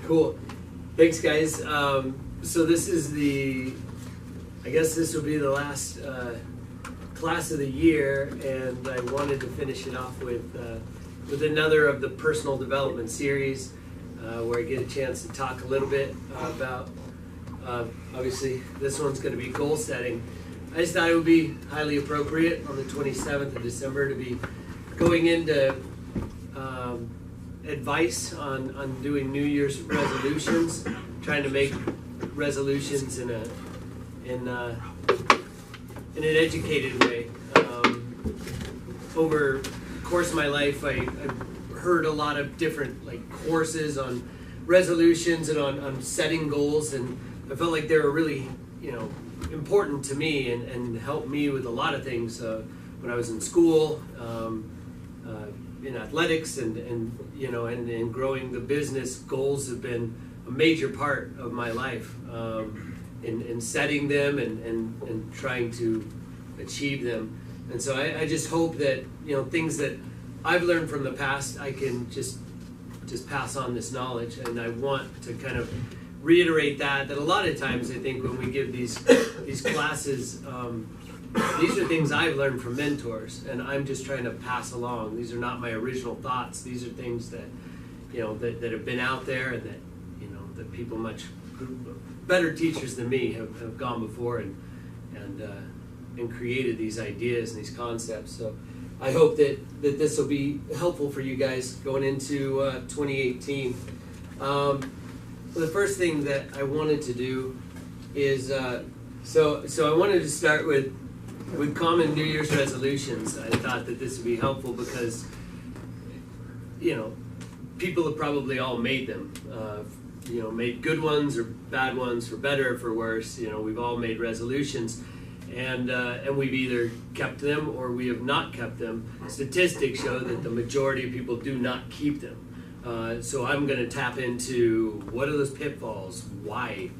Cool. Thanks, guys. So this is I guess this will be the last class of the year, and I wanted to finish it off with another of the personal development series, where I get a chance to talk a little bit about, obviously, this one's going to be goal setting. I just thought it would be highly appropriate on the 27th of December to be going into advice on doing New Year's resolutions, trying to make resolutions in an educated way. Over the course of my life, I heard a lot of different courses on resolutions and on setting goals, and I felt like they were really important to me and helped me with a lot of things when I was in school, in athletics, and in growing the business. Goals have been a major part of my life, in setting them and trying to achieve them. And so I just hope that things that I've learned from the past, I can just pass on this knowledge. And I want to kind of reiterate that a lot of times I think when we give these classes, these are things I've learned from mentors, and I'm just trying to pass along. These are not my original thoughts. These are things that that have been out there, and that people much better teachers than me have gone before and created these ideas and these concepts. So I hope that this will be helpful for you guys going into 2018. The first thing that I wanted to do is so I wanted to start with common New Year's resolutions. I thought that this would be helpful because people have probably all made them. Made good ones or bad ones, for better or for worse. We've all made resolutions, and we've either kept them or we have not kept them. Statistics show that the majority of people do not keep them. So I'm going to tap into what are those pitfalls? Why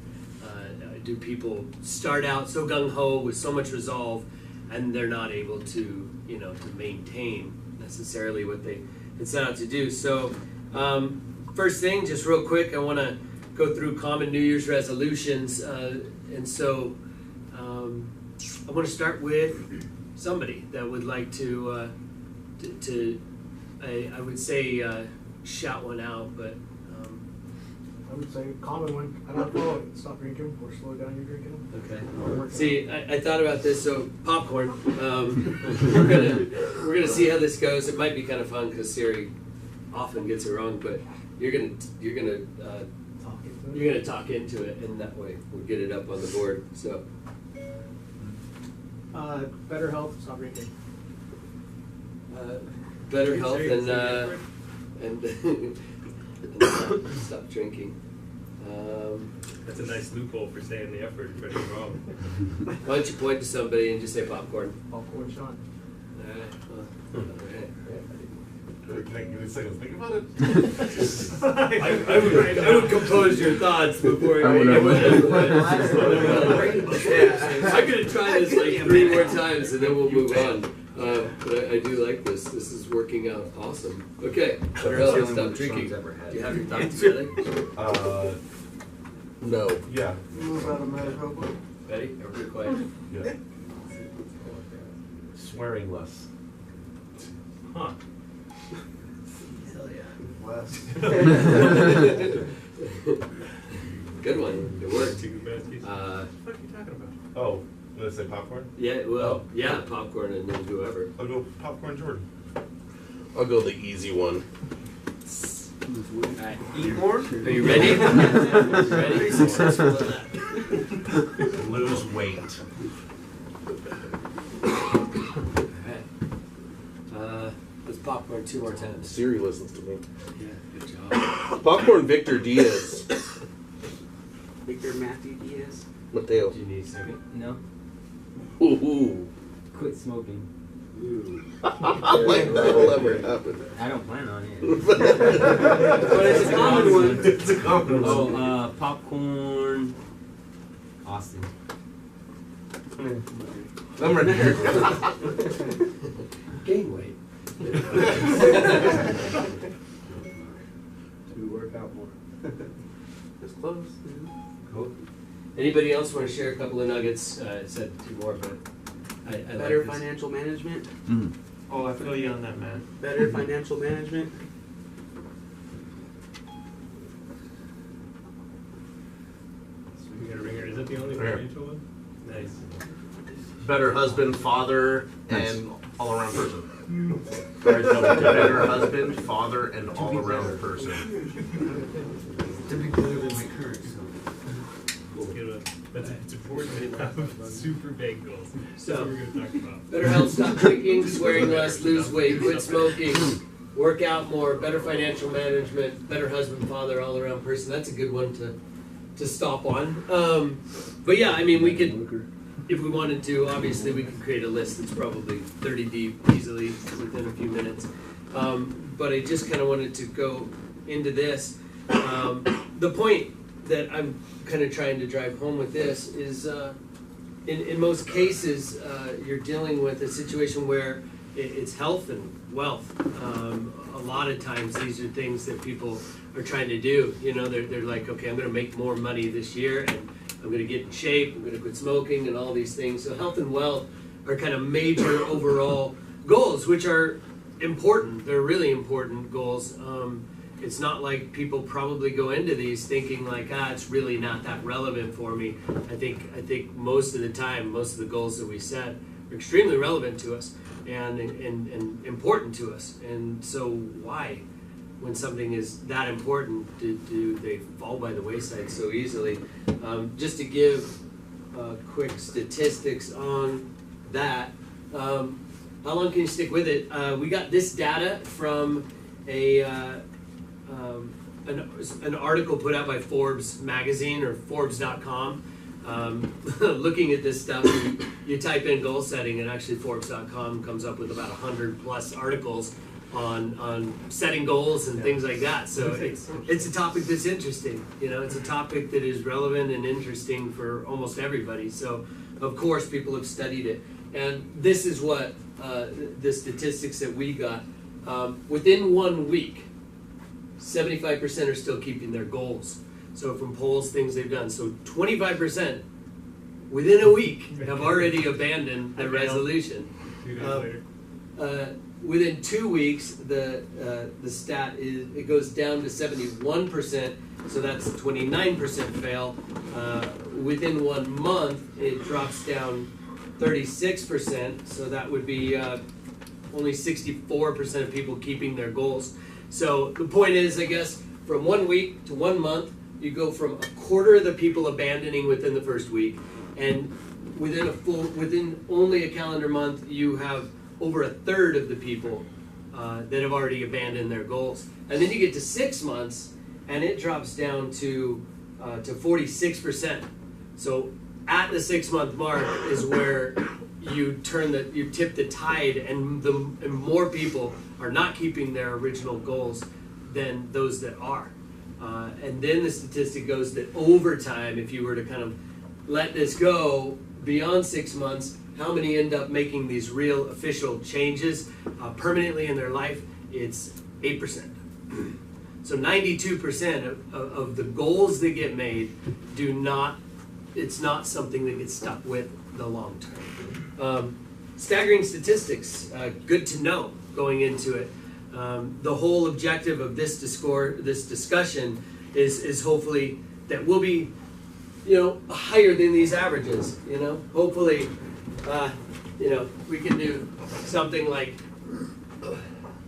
do people start out so gung-ho with so much resolve, and they're not able to to maintain necessarily what they set out to do? So first thing, just real quick, I want to go through common New Year's resolutions, and so I want to start with somebody that would like to I would say shout one out, but I would say common one. I don't follow it. Stop drinking or slow down your drinking. Okay. See, I thought about this. So popcorn. We're gonna see how this goes. It might be kind of fun because Siri often gets it wrong, but you're gonna talk into it, and that way we'll get it up on the board. So. Better health. Stop drinking. Better health and stop drinking. That's a nice loophole for saying the effort is wrong. Why don't you point to somebody and just say popcorn? Popcorn shot. Alright, well, alright. Can I give you a second to think about it? I would compose your thoughts before I'm gonna try this 3 more times and then we'll move on. But I do like this. This is working out awesome. Okay, better health, stop drinking. Do you have your thoughts together? No. Yeah. Ready? Everybody quiet. Yeah. Swearing less. Huh. Hell yeah. Less. Good one. It worked. What the fuck are you talking about? Oh, did I say popcorn? Yeah, well, yeah, popcorn and then whoever. I'll go popcorn Jordan. I'll go the easy one. Alright, eat more? Are you ready? Ready? Successful at that. Lose weight. Alright. Let's popcorn 2 more times. Siri listens to me. Yeah, good job. Popcorn Victor Diaz. Victor Matthew Diaz. Mateo. Do you need a second? No. Ooh. Quit smoking. Ooh. I like that'll ever happen. I don't plan on it. But it's a common one. It's a common one. Oh, popcorn. Austin. I'm ready. Gain weight. To work out more. It's close. Cool. Anybody else want to share a couple of nuggets? I said two more, but I Better like this. financial management. Oh, I feel you on that, man. Better financial management. We got a ringer. Is that the only Right. financial one? Nice. Better husband, father, and all around person. Very double Better husband, father, and all around person. To be better than my current self. Good one. It's important to have super big goals. That's So- what we're going to talk about. Better health, stop drinking, swearing less, lose weight, quit smoking, work out more, better financial management, better husband, father, all around person. That's a good one to stop on. But yeah, I mean, we could, if we wanted to, obviously we could create a list that's probably 30 deep easily within a few minutes. But I just kind of wanted to go into this. The point that I'm kind of trying to drive home with this is, in most cases, you're dealing with a situation where it's health and wealth. A lot of times these are things that people are trying to do. You know, they're like, okay, I'm going to make more money this year, and I'm going to get in shape, I'm going to quit smoking, and all these things. So health and wealth are kind of major overall goals, which are important. They're really important goals. It's not like people probably go into these thinking like, it's really not that relevant for me. I think most of the time, most of the goals that we set are extremely relevant to us and important to us. And so why, when something is that important, do they fall by the wayside so easily? Just to give quick statistics on that, how long can you stick with it? We got this data from an article put out by Forbes magazine or Forbes.com. Looking at this stuff, you type in goal setting, and actually Forbes.com comes up with about 100 plus articles on setting goals and things like that. So it's a topic that's interesting. You know, it's a topic that is relevant and interesting for almost everybody. So of course people have studied it, and this is what the statistics that we got. Within 1 week, 75% are still keeping their goals. So from polls, things they've done. So 25% within a week have already abandoned their resolution. 2 days later. Within 2 weeks, the stat is, it goes down to 71%. So that's 29% fail. Within 1 month, it drops down 36%. So that would be only 64% of people keeping their goals. So the point is, I guess, from 1 week to 1 month, you go from a quarter of the people abandoning within the first week, and within only a calendar month, you have over a third of the people that have already abandoned their goals. And then you get to 6 months, and it drops down to 46%. So at the 6 month mark is where you tip the tide, and more people are not keeping their original goals than those that are. And then the statistic goes that over time, if you were to kind of let this go beyond 6 months, how many end up making these real official changes permanently in their life? It's 8%. So 92% of the goals that get made it's not something that gets stuck with the long term. Staggering statistics, good to know going into it. The whole objective of this discussion is hopefully that we'll be, higher than these averages. Hopefully, we can do something like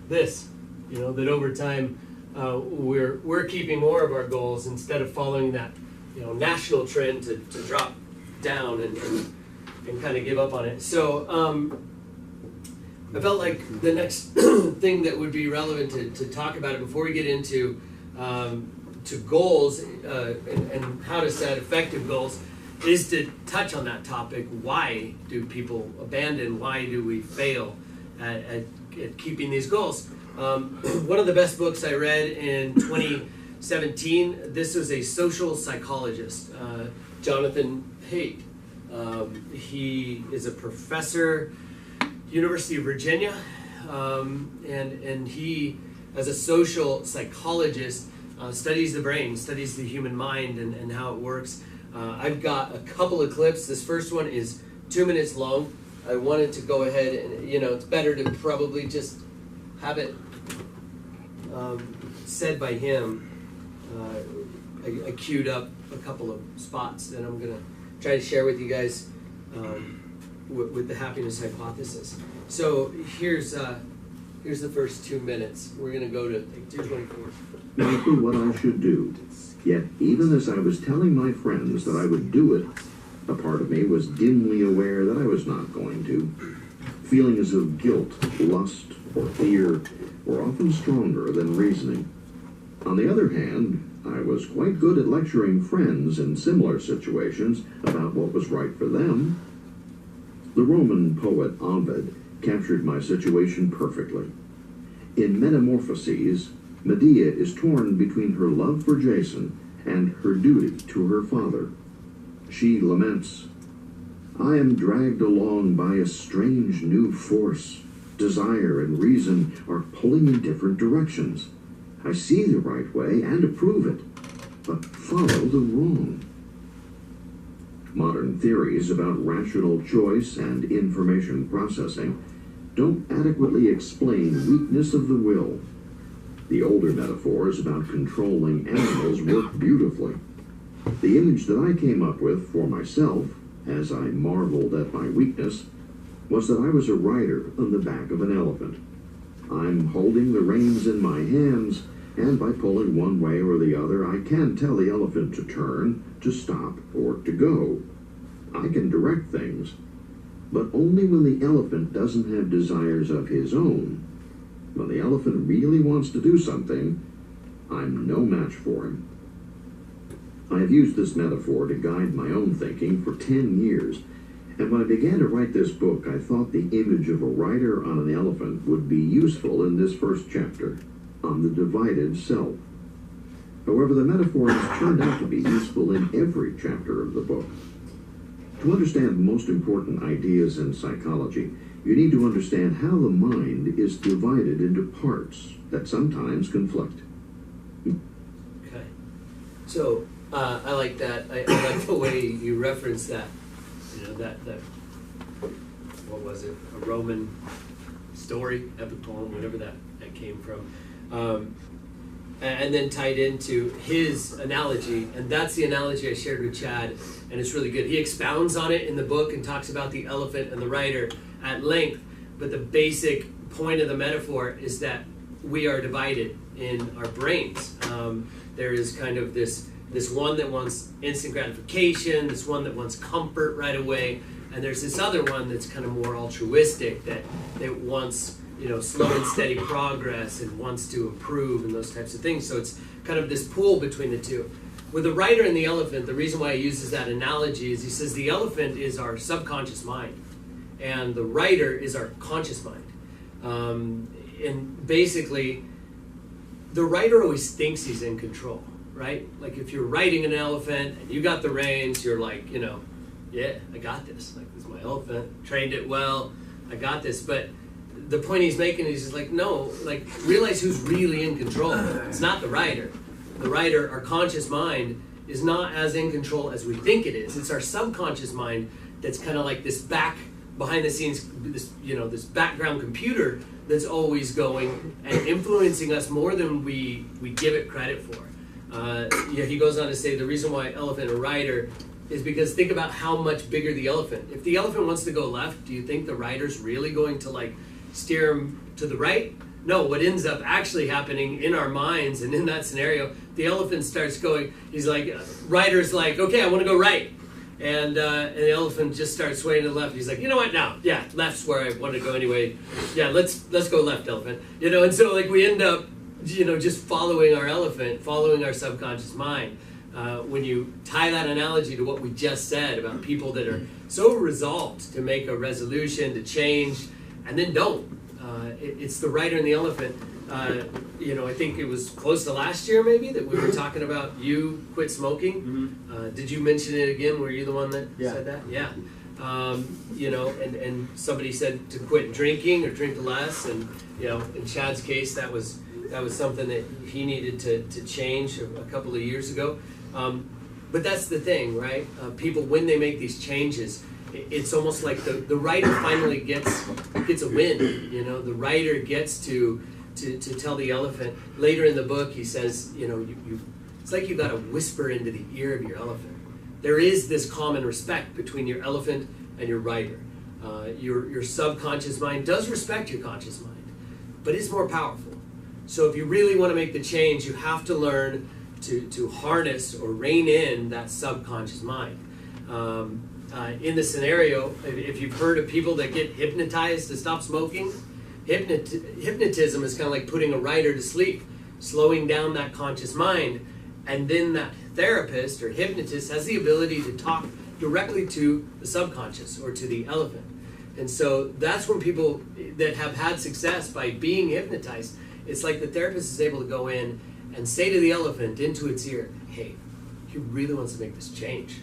this. That over time we're keeping more of our goals instead of following that national trend to drop down and kind of give up on it. So I felt like the next thing that would be relevant to talk about it before we get into to goals and how to set effective goals is to touch on that topic. Why do people abandon? Why do we fail at keeping these goals? One of the best books I read in 2017, this was a social psychologist, Jonathan Haidt. He is a professor, University of Virginia. and he, as a social psychologist, studies the brain, studies the human mind and how it works. I've got a couple of clips. This first one is 2 minutes long. I wanted to go ahead and, it's better to probably just have it said by him. I queued up a couple of spots that I'm going to try to share with you guys with the happiness hypothesis. So here's the first 2 minutes. We're going to go to 224. Might be what I should do. Yet, even as I was telling my friends that I would do it, a part of me was dimly aware that I was not going to. Feelings of guilt, lust, or fear were often stronger than reasoning. On the other hand, I was quite good at lecturing friends in similar situations about what was right for them. The Roman poet Ovid captured my situation perfectly. In Metamorphoses, Medea is torn between her love for Jason and her duty to her father. She laments, "I am dragged along by a strange new force. Desire and reason are pulling in different directions. I see the right way and approve it, but follow the wrong." Modern theories about rational choice and information processing don't adequately explain weakness of the will. The older metaphors about controlling animals work beautifully. The image that I came up with for myself, as I marveled at my weakness, was that I was a rider on the back of an elephant. I'm holding the reins in my hands, and by pulling one way or the other, I can tell the elephant to turn, to stop, or to go. I can direct things, but only when the elephant doesn't have desires of his own. When the elephant really wants to do something, I'm no match for him. I have used this metaphor to guide my own thinking for 10 years, and when I began to write this book, I thought the image of a rider on an elephant would be useful in this first chapter, on the divided self. However, the metaphor has turned out to be useful in every chapter of the book. To understand the most important ideas in psychology, you need to understand how the mind is divided into parts that sometimes conflict. Okay. So, I like that. I like the way you reference that. That what was it? A Roman story, epic poem, whatever that came from. And then tied into his analogy, and that's the analogy I shared with Chad, and it's really good. He expounds on it in the book and talks about the elephant and the rider at length, but the basic point of the metaphor is that we are divided in our brains. There is kind of this one that wants instant gratification, this one that wants comfort right away, and there's this other one that's kind of more altruistic, that wants slow and steady progress and wants to improve and those types of things. So it's kind of this pool between the two. With the rider and the elephant, the reason why he uses that analogy is he says the elephant is our subconscious mind and the rider is our conscious mind. And basically, the rider always thinks he's in control, right? Like if you're riding an elephant and you got the reins, you're like, yeah, I got this. Like, this is my elephant, trained it well, I got this. But the point he's making is just like, no, like realize who's really in control. It's not the rider. The rider, our conscious mind, is not as in control as we think it is. It's our subconscious mind that's kind of like this behind the scenes, this background computer that's always going and influencing us more than we give it credit for. He goes on to say the reason why elephant and rider is because think about how much bigger the elephant. If the elephant wants to go left, do you think the rider's really going to steer him to the right? No, what ends up actually happening in our minds and in that scenario, the elephant starts going, he's like, rider's like, okay, I want to go right. And the elephant just starts swaying to the left. He's like, you know what, now, yeah, left's where I want to go anyway. Yeah, let's go left, elephant. And so we end up, just following our elephant, following our subconscious mind. When you tie that analogy to what we just said about people that are so resolved to make a resolution, to change, and then don't. It's the rider and the elephant. I think it was close to last year maybe that we were talking about you quit smoking. Did you mention it again? Were you the one that said that? Yeah. You know, and somebody said to quit drinking or drink less, and you know, in Chad's case, that was something that he needed to change a couple of years ago. But that's the thing, right? People, when they make these changes, it's almost like the writer finally gets a win. You know, the writer gets to tell the elephant. Later in the book, he says, you know, it's like you got to whisper into the ear of your elephant. There is this common respect between your elephant and your writer. Your subconscious mind does respect your conscious mind, but it's more powerful. So if you really want to make the change, you have to learn to harness or rein in that subconscious mind. In the scenario, if you've heard of people that get hypnotized to stop smoking, hypnotism is kind of like putting a writer to sleep, slowing down that conscious mind, and then that therapist or hypnotist has the ability to talk directly to the subconscious or to the elephant. And so that's when people that have had success by being hypnotized, it's like the therapist is able to go in and say to the elephant into its ear, hey, he really wants to make this change.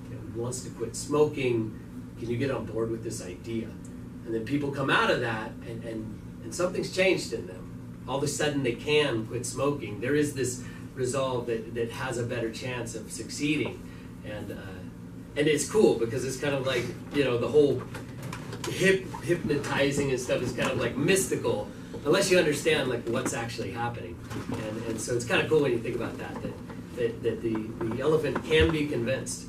You know, he wants to quit smoking. Can you get on board with this idea? And then people come out of that and something's changed in them. All of a sudden they can quit smoking. There is this resolve that has a better chance of succeeding. And it's cool because it's kind of like, you know, the whole hypnotizing and stuff is kind of like mystical unless you understand like what's actually happening. And so it's kind of cool when you think about that the elephant can be convinced.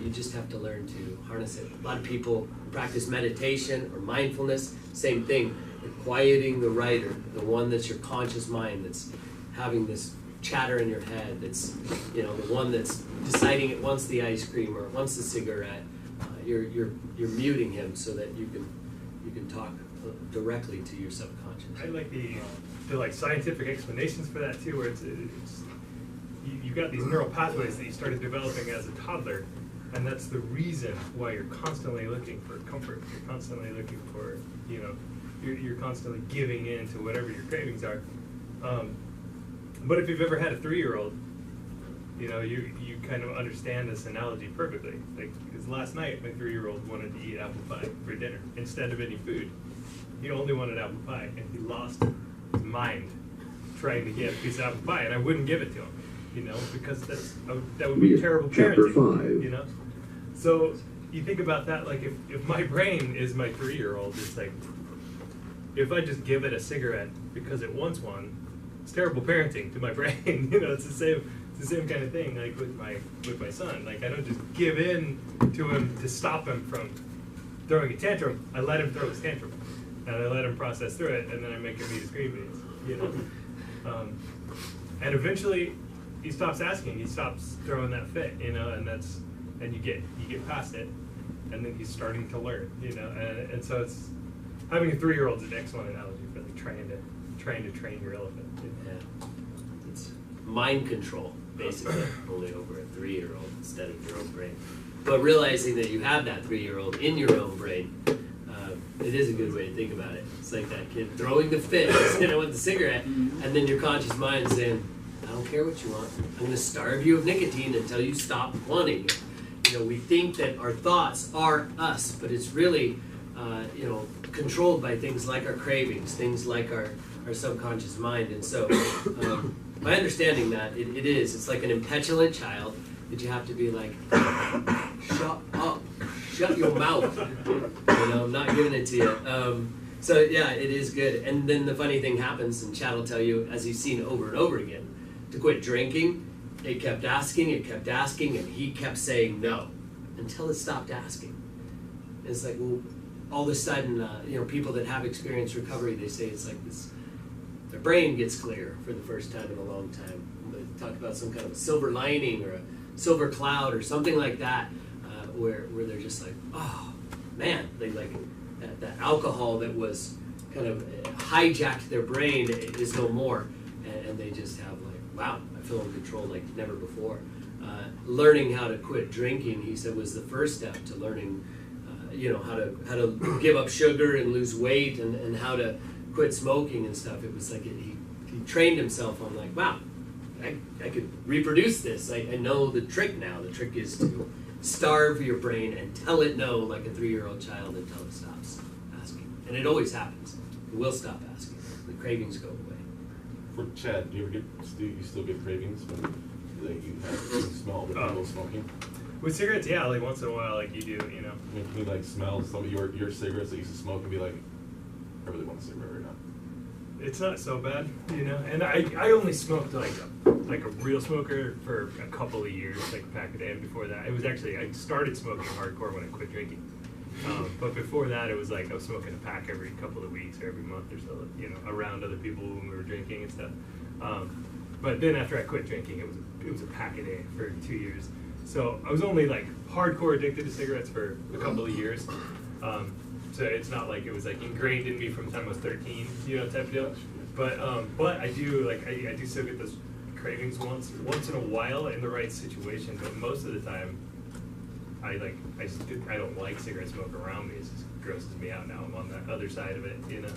You just have to learn to harness it. A lot of people practice meditation or mindfulness, same thing. You're quieting the writer, the one that's your conscious mind that's having this chatter in your head, that's, you know, the one that's deciding it wants the ice cream or it wants the cigarette. You're muting him so that you can talk directly to your subconscious. I like the like scientific explanations for that too, where it's you've got these neural pathways that you started developing as a toddler, and that's the reason why you're constantly looking for comfort. You're constantly looking for, you know, you're constantly giving in to whatever your cravings are. But if you've ever had a 3-year-old, you know, you kind of understand this analogy perfectly. Like, because last night my 3-year-old wanted to eat apple pie for dinner instead of any food. He only wanted apple pie, and he lost his mind trying to get a piece of apple pie, and I wouldn't give it to him, you know, because that would be terrible Chapter parenting, 5. you know. So you think about that, like if my brain is my 3-year-old, it's like if I just give it a cigarette because it wants one, it's terrible parenting to my brain. You know, it's the same kind of thing. Like with my son, like I don't just give in to him to stop him from throwing a tantrum. I let him throw his tantrum, and I let him process through it, and then I make him eat his green beans. You know, and eventually he stops asking. He stops throwing that fit. You know, and you get past it, and then he's starting to learn. You know, and so it's having a 3-year-old is an excellent analogy for like trying to train your elephant. Yeah. It's mind control, basically, only over a 3-year-old instead of your own brain. But realizing that you have that 3-year-old in your own brain, it is a good way to think about it. It's like that kid throwing the fit, you know, with the cigarette, and then your conscious mind saying, I don't care what you want. I'm going to starve you of nicotine until you stop wanting it. You know, we think that our thoughts are us, but it's really, you know, controlled by things like our cravings, things like our subconscious mind. And so by understanding that, it's like an impetulant child that you have to be like, shut up, shut your mouth, you know, I'm not giving it to you. So yeah, it is good. And then the funny thing happens, and Chad will tell you, as he's seen over and over again, to quit drinking, it kept asking, and he kept saying no until it stopped asking. And it's like, well, all of a sudden, you know, people that have experienced recovery, they say it's like this, their brain gets clear for the first time in a long time. They talk about some kind of a silver lining or a silver cloud or something like that, where they're just like, oh man, they like that alcohol that was kind of hijacked their brain is no more, and they just have like, wow, I feel in control like never before. Learning how to quit drinking, he said, was the first step to learning, you know, how to give up sugar and lose weight, and how to quit smoking and stuff. It was like he trained himself on like, wow, I could reproduce this. I know the trick now. The trick is to starve your brain and tell it no like a 3-year-old child until it stops asking. And it always happens. It will stop asking. The cravings go away. For Chad, do you still get cravings when like, you have you smell the people smoking? With cigarettes, yeah, like once in a while, like you do, you know. I mean, can you like smell some of your cigarettes that you used to smoke and be like, I really want a cigarette right now? It's not so bad, you know. And I only smoked like a real smoker for a couple of years, like a pack a day. And before that, it was actually I started smoking hardcore when I quit drinking. But before that, it was like I was smoking a pack every couple of weeks or every month or so, you know, around other people when we were drinking and stuff. But then after I quit drinking, it was a pack a day for 2 years. So I was only like hardcore addicted to cigarettes for a couple of years. So it's not like it was like ingrained in me from the time I was 13, you know, type of deal. But I do like I do still get those cravings once in a while in the right situation. But most of the time, I don't like cigarette smoke around me. It just grosses me out now. I'm on the other side of it, you know.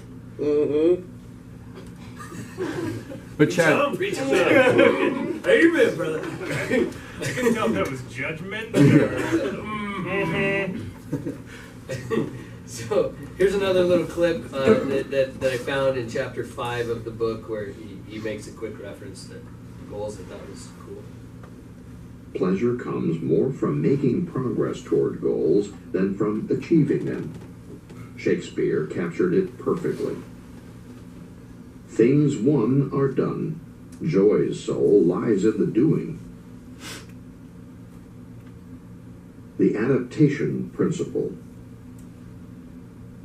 But Chad, How you been, brother? I couldn't tell if that was judgment or. So here's another little clip that I found in chapter 5 of the book where he makes a quick reference to goals. I thought was cool. Pleasure comes more from making progress toward goals than from achieving them. Shakespeare captured it perfectly. Things won are done. Joy's soul lies in the doing. The Adaptation Principle.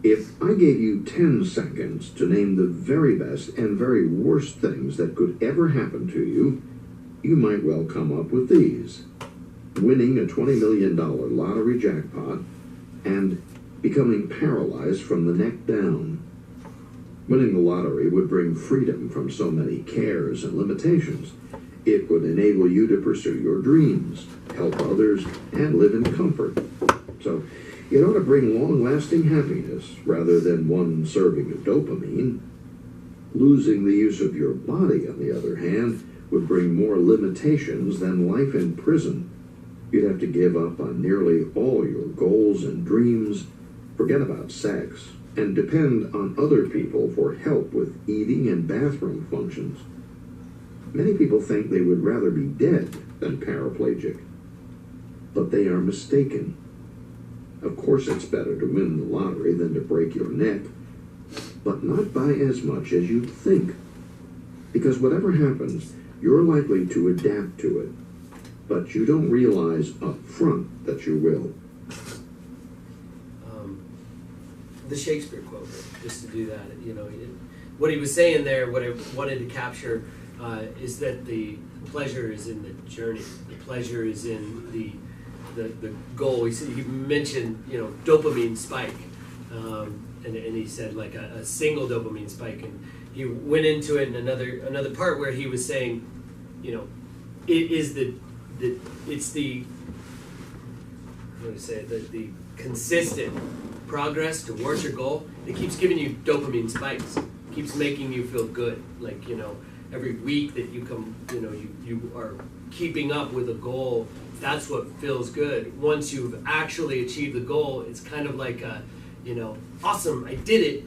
If I gave you 10 seconds to name the very best and very worst things that could ever happen to you, you might well come up with these. Winning a $20 million lottery jackpot and becoming paralyzed from the neck down. Winning the lottery would bring freedom from so many cares and limitations. It would enable you to pursue your dreams, help others, and live in comfort. So, it ought to bring long-lasting happiness rather than one serving of dopamine. Losing the use of your body, on the other hand, would bring more limitations than life in prison. You'd have to give up on nearly all your goals and dreams, forget about sex, and depend on other people for help with eating and bathroom functions. Many people think they would rather be dead than paraplegic, but they are mistaken. Of course it's better to win the lottery than to break your neck, but not by as much as you think. Because whatever happens, you're likely to adapt to it, but you don't realize up front that you will. The Shakespeare quote, just to do that, you know, what he was saying there, what I wanted to capture is that the pleasure is in the journey. The pleasure is in the goal. He mentioned, you know, dopamine spike, and he said like a single dopamine spike, and he went into it in another part where he was saying, you know, it's the consistent progress towards your goal. It keeps giving you dopamine spikes. It keeps making you feel good. Like, you know, every week that you come, you know, you are keeping up with a goal. That's what feels good. Once you've actually achieved the goal, it's kind of like a, you know, awesome, I did it.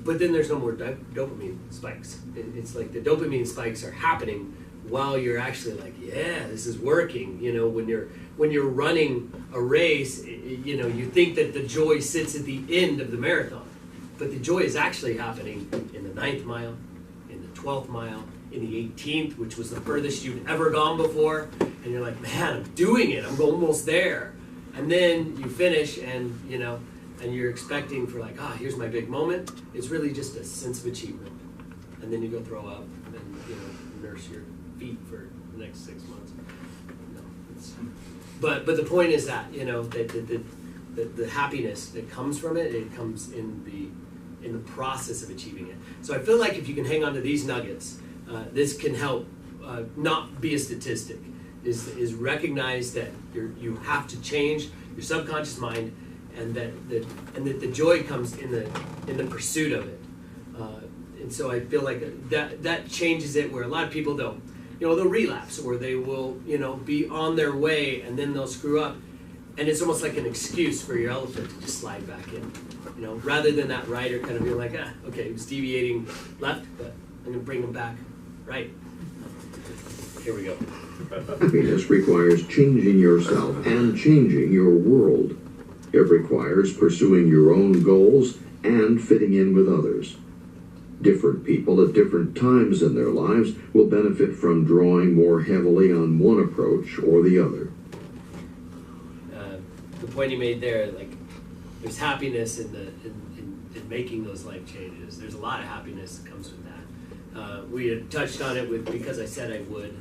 But then there's no more dopamine spikes. It's like the dopamine spikes are happening while you're actually like, yeah, this is working. You know, when you're running a race, you know, you think that the joy sits at the end of the marathon, but the joy is actually happening in the 9th mile, in the 12th mile, in the 18th, which was the furthest you'd ever gone before, and you're like, man, I'm doing it, I'm almost there. And then you finish, and you know, and you're expecting for like, here's my big moment. It's really just a sense of achievement, and then you go throw up and, you know, nurse your feet for the next 6 months. But the point is that, you know, that the happiness that comes from it, it comes in the process of achieving it. So I feel like if you can hang on to these nuggets, this can help not be a statistic. Is recognize that you have to change your subconscious mind, and that the joy comes in the pursuit of it. And so I feel like that changes it, where a lot of people don't. they'll relapse, or they will, be on their way and then they'll screw up. And it's almost like an excuse for your elephant to just slide back in, rather than that rider kind of being like, okay, he was deviating left, but I'm gonna bring him back right. Here we go. Happiness requires changing yourself and changing your world. It requires pursuing your own goals and fitting in with others. Different people at different times in their lives will benefit from drawing more heavily on one approach or the other. The point you made there, like, there's happiness in making those life changes. There's a lot of happiness that comes with that. We had touched on it with Because I Said I Would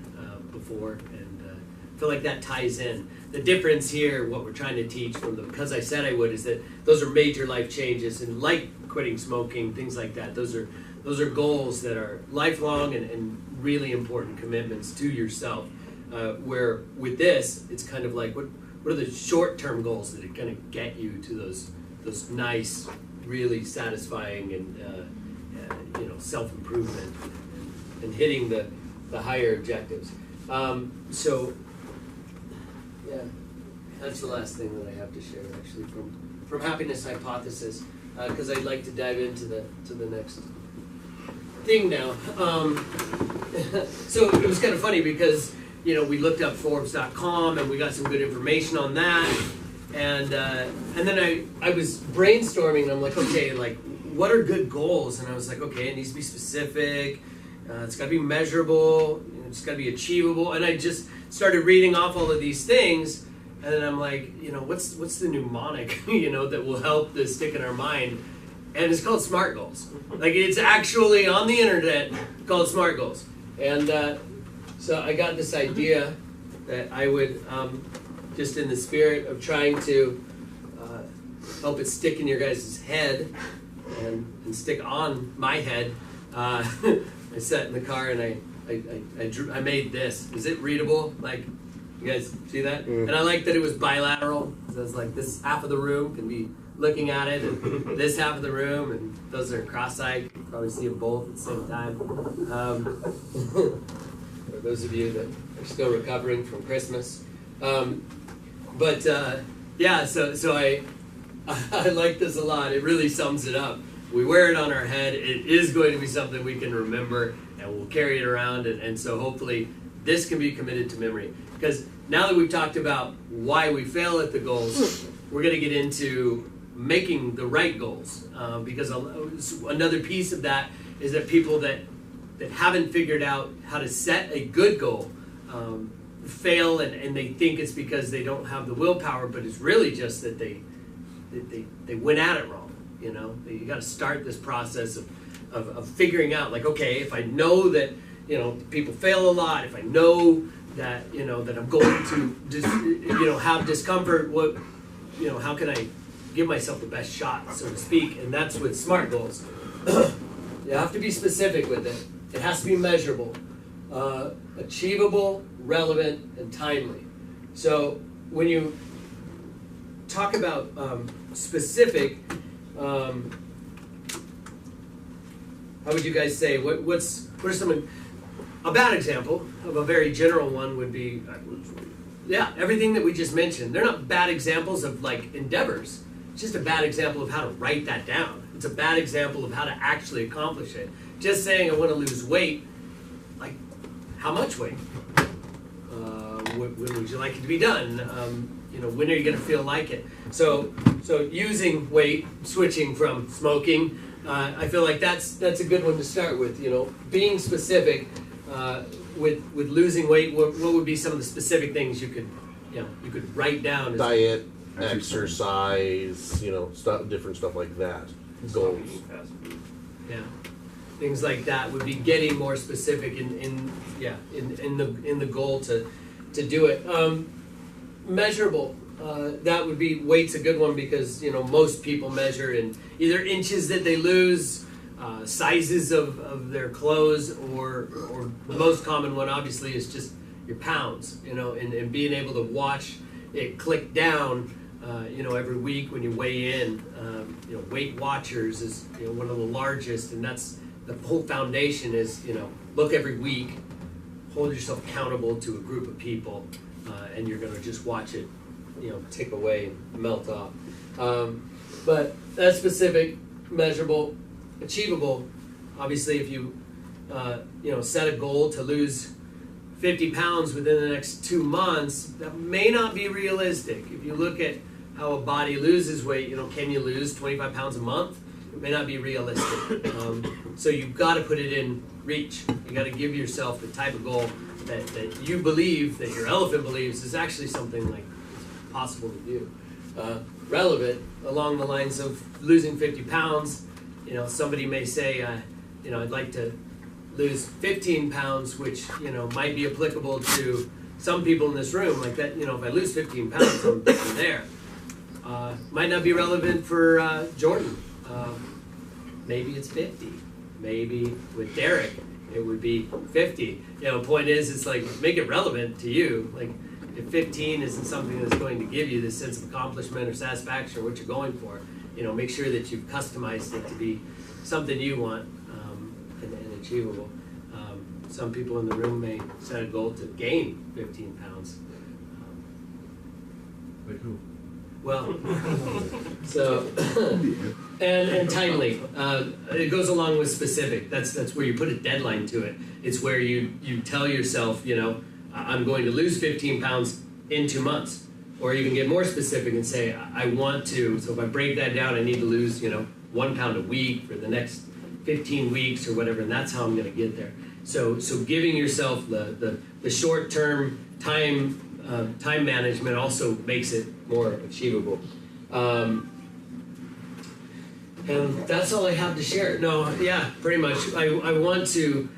before, and I feel like that ties in. The difference here, what we're trying to teach from the Because I Said I Would, is that those are major life changes, and like quitting smoking, things like that, those are goals that are lifelong and really important commitments to yourself. Where with this, it's kind of like, what are the short-term goals that are going to get you to those nice, really satisfying and self-improvement and hitting the higher objectives. So yeah, that's the last thing that I have to share actually from Happiness Hypothesis, because I'd like to dive into the next thing now. So it was kind of funny because we looked up Forbes.com and we got some good information on that, and then I was brainstorming and I'm like, okay, like, what are good goals? And I was like, okay, it needs to be specific, it's got to be measurable, it's got to be achievable, and I just started reading off all of these things, and then I'm like, what's the mnemonic that will help this stick in our mind? And it's called SMART goals. Like, it's actually on the internet called SMART goals. And so I got this idea that I would, just in the spirit of trying to help it stick in your guys' head and stick on my head, I sat in the car and I made this. Is it readable? Like, you guys see that? And I like that it was bilateral. So it's like this half of the room can be looking at it, and this half of the room, and those are cross-eyed. You can probably see them both at the same time. For those of you that are still recovering from Christmas. Yeah, so I like this a lot. It really sums it up. We wear it on our head. It is going to be something we can remember, and we'll carry it around. And so hopefully this can be committed to memory. Because now that we've talked about why we fail at the goals, we're going to get into making the right goals. Because another piece of that is that people that haven't figured out how to set a good goal fail, and they think it's because they don't have the willpower, but it's really just that they went at it wrong. You got to start this process of figuring out, like, okay, if I know that people fail a lot, if I know that that I'm going to have discomfort, how can I give myself the best shot, so to speak? And that's with SMART goals. You have to be specific with it. It has to be measurable, achievable, relevant, and timely. So when you talk about specific, how would you guys say, what are some, a bad example of a very general one would be, everything that we just mentioned. They're not bad examples of like endeavors. It's just a bad example of how to write that down. It's a bad example of how to actually accomplish it. Just saying I want to lose weight, like, how much weight? When would you like it to be done? When are you going to feel like it? So using weight, switching from smoking, I feel like that's a good one to start with. Being specific with losing weight. What would be some of the specific things you could write down? Diet, exercise, different stuff like that. Goals. Yeah, things like that would be getting more specific in the goal to do it. Measurable. That would be, weight's a good one because most people measure in either inches that they lose, sizes of their clothes, or the most common one obviously is just your pounds. And being able to watch it click down. Every week when you weigh in, Weight Watchers is one of the largest, and that's the whole foundation is look every week, hold yourself accountable to a group of people, and you're going to just watch it, tick away and melt off. But that's specific, measurable, achievable. Obviously, if you set a goal to lose 50 pounds within the next 2 months, that may not be realistic. If you look at how a body loses weight, can you lose 25 pounds a month? It may not be realistic. So you've got to put it in reach. You got to give yourself the type of goal that you believe, that your elephant believes is actually something like possible to do. Relevant along the lines of losing 50 pounds. Somebody may say, I'd like to lose 15 pounds, which might be applicable to some people in this room. Like that, if I lose 15 pounds, I'm there. Might not be relevant for Jordan. Maybe it's 50. Maybe with Derek, it would be 50. The point is, it's like, make it relevant to you. Like, if 15 isn't something that's going to give you this sense of accomplishment or satisfaction or what you're going for, make sure that you've customized it to be something you want and achievable. Some people in the room may set a goal to gain 15 pounds. Like who? Well, so, and timely. It goes along with specific. That's where you put a deadline to it. It's where you tell yourself, I'm going to lose 15 pounds in 2 months. Or you can get more specific and say, I want to, so if I break that down, I need to lose, 1 pound a week for the next 15 weeks or whatever, and that's how I'm going to get there. So giving yourself the short-term time management also makes it more achievable. And that's all I have to share. No, yeah, pretty much. I want to,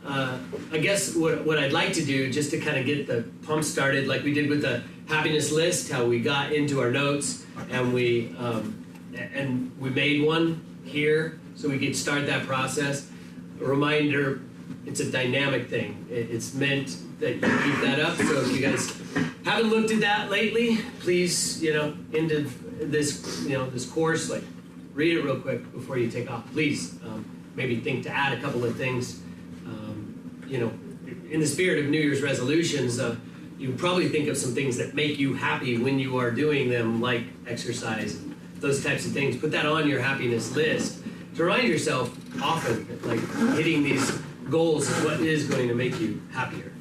I guess what I'd like to do, just to kind of get the pump started, like we did with the happiness list, how we got into our notes and we made one here so we could start that process. A reminder, it's a dynamic thing. It's meant that you keep that up. So if you guys haven't looked at that lately, please, into this, this course, like read it real quick before you take off. Please, maybe think to add a couple of things. In the spirit of New Year's resolutions, you probably think of some things that make you happy when you are doing them, like exercise and those types of things. Put that on your happiness list to remind yourself often, like hitting these goals is what is going to make you happier.